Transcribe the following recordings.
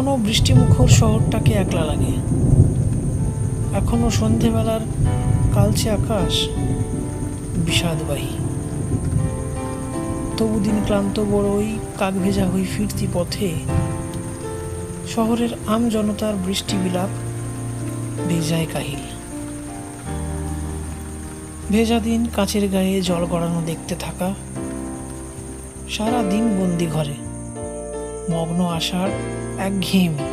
এখনো বৃষ্টিমুখর শহরটাকে একলা লাগে। এখনো সন্ধেবেলার কালচে আকাশ বিষাদবাহী। তবু দিন ক্লান্ত বড়ই কাক ভেজা হই ফিরতি পথে শহরের আম জনতার বৃষ্টি বিলাপ ভেজায় কাহিল। ভেজা দিন কাঁচের গায়ে জল গড়ানো দেখতে থাকা, সারা দিন বন্দি ঘরে মগ্ন আশার একঘেয়েমি।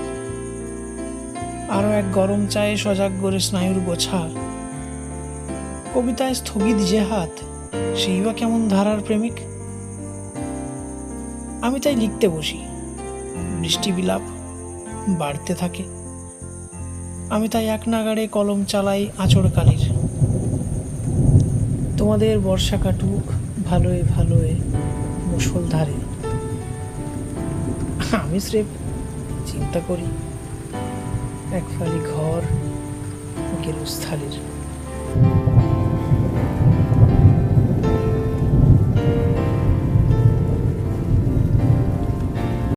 আরো এক গরম চায়ে সজাগ করে স্নায়ুর গোছা, কবিতায় স্থগিত যে হাত সেই বা কেমন ধারার প্রেমিক। আমি তাই লিখতে বসি, বৃষ্টি বিলাপ বাড়তে থাকে। আমি তাই এক নাগাড়ে কলম চালাই আঁচড় কালির। তোমাদের বর্ষা কাটুক ভালোয় ভালোয় মুষলধারে। আমি স্রেফ চিন্তা করি এক ফালি ঘর গেরুস্থালির।